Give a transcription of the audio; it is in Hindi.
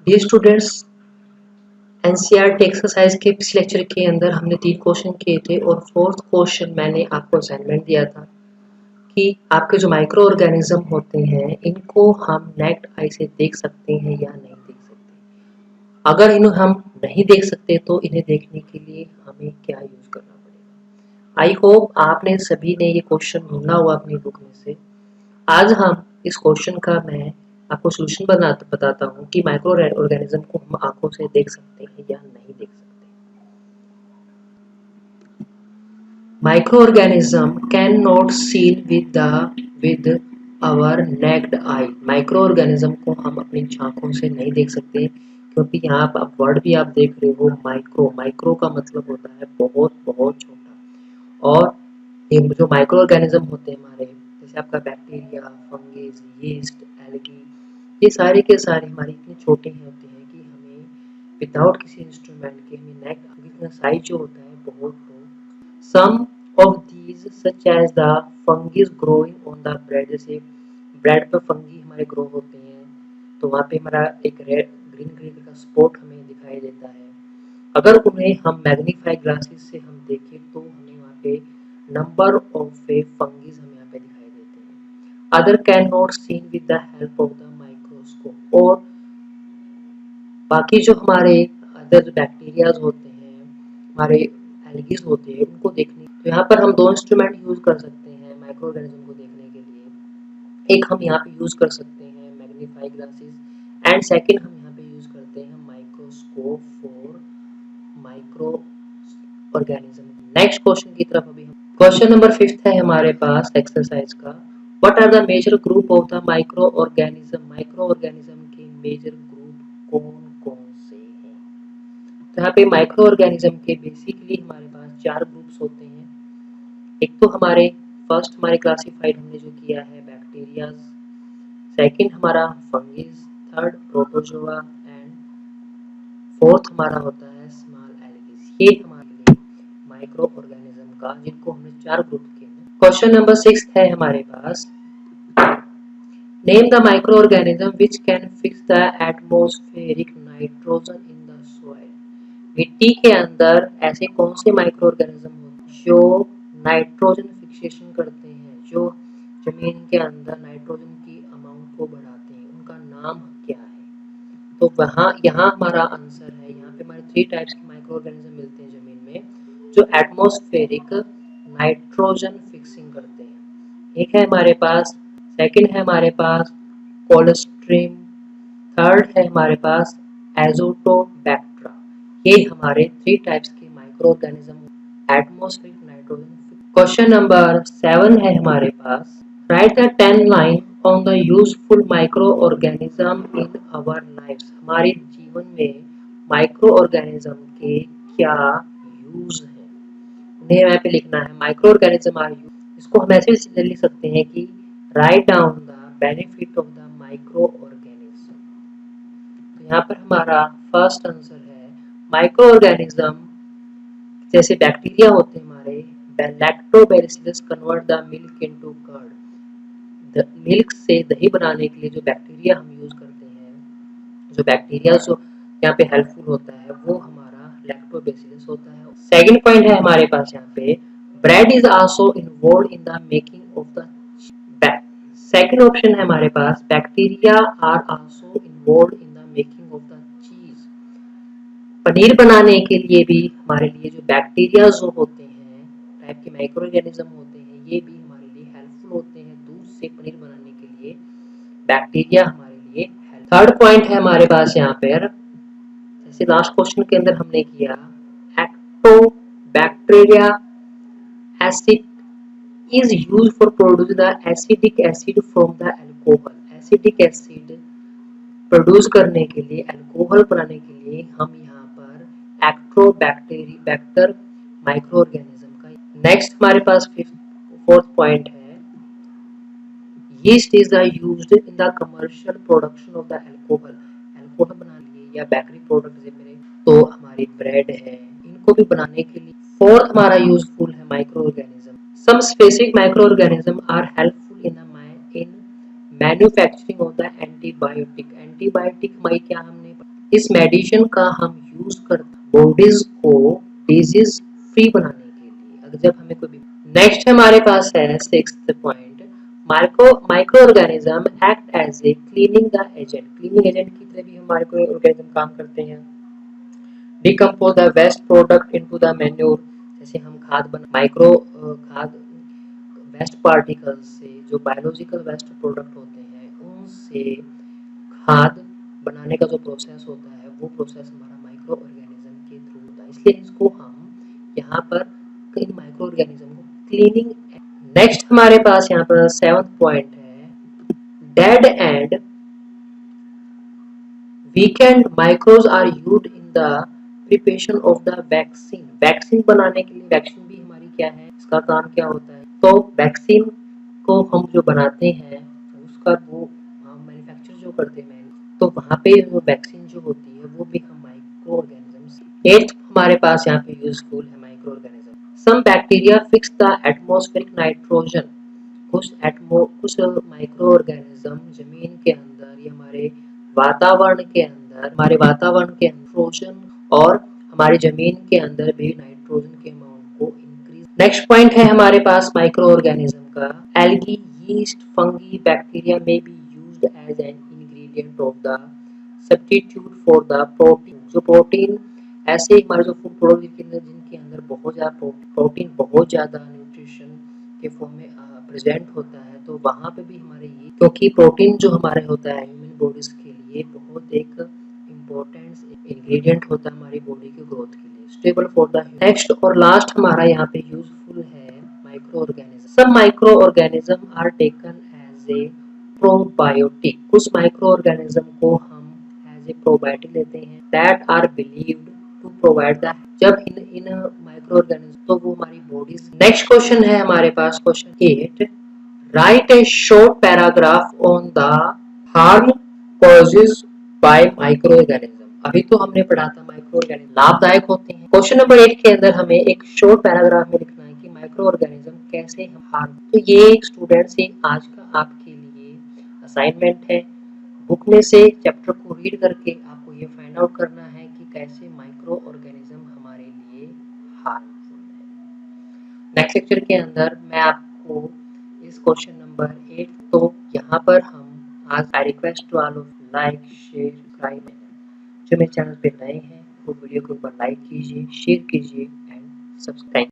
डियर स्टूडेंट्स, एनसीईआरटी एक्सरसाइज के पिछले लेक्चर के अंदर हमने 3 क्वेश्चन किए थे और फोर्थ क्वेश्चन मैंने आपको असाइनमेंट दिया था कि आपके जो माइक्रो ऑर्गेनिज्म होते हैं इनको हम नेक्ड आई से देख सकते हैं या नहीं देख सकते। अगर इन्हें हम नहीं देख सकते तो इन्हें देखने के लिए हमें क्या यूज करना पड़ेगा। आई होप आपने सभी ने ये क्वेश्चन ढूंढा हुआ अपनी बुक में से। आज हम इस क्वेश्चन का मैं आपको सोल्यूशन बताता हूँ कि माइक्रो ऑर्गेनिज्म को हम आंखों से देख सकते हैं या नहीं देख सकते। Microorganism cannot seen with our naked eye. Micro organism को हम अपनी आंखों से नहीं देख सकते क्योंकि यहाँ पर वर्ड भी आप देख रहे हो माइक्रो। माइक्रो का मतलब होता है बहुत बहुत छोटा। और ये जो माइक्रो ऑर्गेनिज्म होते हैं हमारे, जैसे आपका बैक्टीरिया, फंगस, यीस्ट, एल्गी, ये सारे के सारे हमारे इतने छोटे होते हैं कि हमें विदाउट किसी इंस्ट्रूमेंट के हमें नेक साइज जो होता है बहुत हो। Some of these such as the fungus growing on the bread, जैसे ब्रेड पर फंगी हमारे ग्रो होते हैं तो वहाँ पे हमारा एक रेड ग्रीन ग्रीन का स्पॉट हमें दिखाई देता है। अगर उन्हें हम मैग्नीफाई ग्लासेस से हम देखें तो हमें वहाँ पे नंबर ऑफ फंगीज हमें यहाँ पे दिखाई देते हैं। Other can not seen with the help of the microscope. और बाकी जो हमारे अदर जो बैक्टीरियाज होते हैं, हमारे एल्गीज होते हैं, उनको देखने तो यहाँ पर हम 2 इंस्ट्रूमेंट यूज कर सकते हैं माइक्रो ऑर्गेनिज्म को देखने के लिए। एक हम यहाँ पे यूज कर सकते हैं मैग्नीफाई ग्लासेस एंड सेकंड हम यहाँ पे यूज करते हैं microscope for microorganism. Next question की तरफ अभी हम क्वेश्चन नंबर 5 है हमारे पास एक्सरसाइज का। What are the major group of the micro organism. Microorganism के मेजर ग्रुप कौन कौन से हैं? तो यहाँ पे माइक्रो ऑर्गेनिज्म के बेसिकली हमारे पास 4 ग्रुप्स होते हैं। एक तो हमारे फर्स्ट हमारे क्लासिफाइड हमने जो किया है बैक्टीरिया, सेकंड हमारा fungus, third protozoa and fourth हमारा होता है स्मॉल एल्गीज। ये हमारे लिए माइक्रो ऑर्गेनिज्म का जिनको हमने 4 ग्रुप किए हैं। क्वेश्चन नंबर 6 है हमारे पास। Name the micro organism which can fix the atmospheric nitrogen in the soil. मिट्टी के अंदर ऐसे कौन से माइक्रो ऑर्गेनिज्म होते हैं जो नाइट्रोजन फिक्सेशन करते हैं, जो जमीन के अंदर नाइट्रोजन की अमाउंट को बढ़ाते हैं, उनका नाम क्या है? तो वहाँ यहाँ हमारा आंसर है, यहाँ पे हमारे 3 टाइप्स के माइक्रो ऑर्गेनिज्म मिलते हैं जमीन में जो एटमॉस्फेरिक नाइट्रोजन फिक्सिंग करते हैं। एक है हमारे पास, सेकंड है हमारे पास कोलेस्ट्रीम, थर्ड है हमारे पास एजोटोबैक्टरा। ये हमारे 3 टाइप्स के micro organism atmospheric nitrogen. Question number 7 है हमारे पास। Write the 10 line on the useful micro organism in our lives. हमारे जीवन में माइक्रो ऑर्गेनिज्म के क्या यूज हैं, उन्हें यहाँ पे लिखना है। माइक्रो ऑर्गेनिज्म आर यूज, इसको हम ऐसे लिख सकते हैं कि write down the benefit of the micro organism. तो यहाँ पर हमारा फर्स्ट आंसर है माइक्रो ऑर्गेनिज्म जैसे बैक्टीरिया होते हैं हमारे, lactobacillus convert the milk into curd. Milk से दही बनाने के लिए जो बैक्टीरिया हम यूज करते हैं, जो बैक्टीरिया जो यहाँ पे हेल्पफुल होता है वो हमारा लैक्टोबैसिलस होता है। सेकंड पॉइंट है हमारे पास यहाँ पे, bread is also involve in the making of the. Second option है हमारे पास, bacteria are also involve in the making of the cheese. Paneer बनाने के लिए भी हमारे लिए जो बैक्टीरिया जो होते हैं, टाइप के माइक्रो ऑर्गेनिज्म होते हैं, ये भी हमारे लिए हेल्पफुल होते हैं। दूध से पनीर बनाने के लिए बैक्टीरिया हमारे लिए। थर्ड पॉइंट है हमारे पास यहाँ पर, जैसे लास्ट क्वेश्चन के अंदर हमने किया, एक्टोबैक्टीरिया acid is used for produce the acidic acid from the alcohol। Acidic acid produce करने के लिए, अल्कोहल बनाने के लिए हम यहाँ पर एक्टोबैक्टर माइक्रो ऑर्गेनिज्म का। नेक्स्ट हमारे पास फोर्थ पॉइंट है, yeast is used in the commercial production of the alcohol. Alcohol बनाने के लिए या बेकरी प्रोडक्ट मेरे तो हमारी ब्रेड है, इनको भी बनाने के लिए। फोर्थ हमारा यूजफुल है micro organism. Some specific microorganisms are helpful in manufacturing of the antibiotic। Antibiotic हमारी क्या हमने इस मेडिसिन का हम यूज करते बॉडीज को डिजीज फ्री बनाने के लिए, अगर जब हमें कोई नेक्स्ट हमारे पास है sixth point, microorganism act as a cleaning the agent. Cleaning agent की तरह भी हमारे कोई ऑर्गेनिज्म काम करते हैं। Decompose the waste product into the manure, जैसे हम खाद बना माइक्रो खाद वेस्ट पार्टिकल्स से, जो बायोलॉजिकल वेस्ट प्रोडक्ट होते हैं उनसे खाद बनाने का जो प्रोसेस होता है वो प्रोसेस हमारा माइक्रो ऑर्गेनिज्म के थ्रू होता है, इसलिए इसको हम यहाँ पर इन माइक्रो ऑर्गेनिज्म को क्लीनिंग। नेक्स्ट हमारे पास यहाँ पर सेवंथ पॉइंट है, dead end weekend micros are used in the preparation of the vaccine. Vaccine बनाने के लिए, वैक्सीन भी हमारी क्या है, इसका काम क्या होता है, तो वैक्सीन को हम जो बनाते हैं उसका वो हम मैन्युफैक्चर जो करते हैं, तो वहाँ पे वो वैक्सीन जो होती है वो भी हम माइक्रो ऑर्गेनिजम्स। एट्थ हमारे पास यहाँ पे यूजफुल है micro organism. Some bacteria fix the atmospheric nitrogen. कुछ माइक्रो ऑर्गेनिज्म जमीन के अंदर या हमारे वातावरण के अंदर, नाइट्रोजन और हमारी जमीन के अंदर भी नाइट्रोजन के अमाउंट को इंक्रीज। नेक्स्ट पॉइंट है हमारे पास माइक्रो ऑर्गेनिज्म का, एल्गी, यीस्ट, फंगी, बैक्टीरिया में be used as an ingredient of the substitute for the protein. जो प्रोटीन ऐसे हमारे जो फूड प्रोडक्ट जिनके अंदर बहुत ज्यादा प्रोटीन बहुत ज्यादा न्यूट्रिशन के फॉर्म में प्रेजेंट होता है, तो वहाँ पे भी हमारे ये, क्योंकि प्रोटीन जो हमारे होता है ह्यूमन बॉडीज के लिए बहुत एक इम्पोर्टेंट इंग्रेडिएंट होता है हमारी बॉडी की ग्रोथ के लिए, स्टेबल फॉर द। नेक्स्ट और लास्ट हमारा यहाँ पे यूजफुल है माइक्रो ऑर्गेनिज्म। सब micro organism are taken as a probiotic. कुछ माइक्रो ऑर्गेनिज्म को हम एज ए प्रोबायोटिक लेते हैं, that are believed to provide the, जब इन माइक्रो ऑर्गेनिज्म तो वो हमारी बॉडी। नेक्स्ट क्वेश्चन है हमारे पास question 8, write a short paragraph on the harm causes by micro organism. अभी तो हमने पढ़ा था माइक्रो ऑर्गेनिज्म लाभदायक होते हैं। क्वेश्चन नंबर 8 के अंदर हमें एक शॉर्ट पैराग्राफ में लिखना है कि माइक्रो ऑर्गेनिज्म कैसे हम हार्म। तो ये एक स्टूडेंट से आज का आपके लिए असाइनमेंट है, बुक में से चैप्टर को रीड करके आपको ये फाइंड आउट करना है कि कैसे माइक्रो ऑर्गेनिज्म हमारे लिए हार्मफुल है। नेक्स्ट लेक्चर के अंदर मैं आपको इस क्वेश्चन नंबर 8, तो यहाँ पर हम आज I request to all of like share subscribe. जो मेरे चैनल पे नए हैं वो वीडियो के ऊपर लाइक कीजिए, शेयर कीजिए एंड सब्सक्राइब।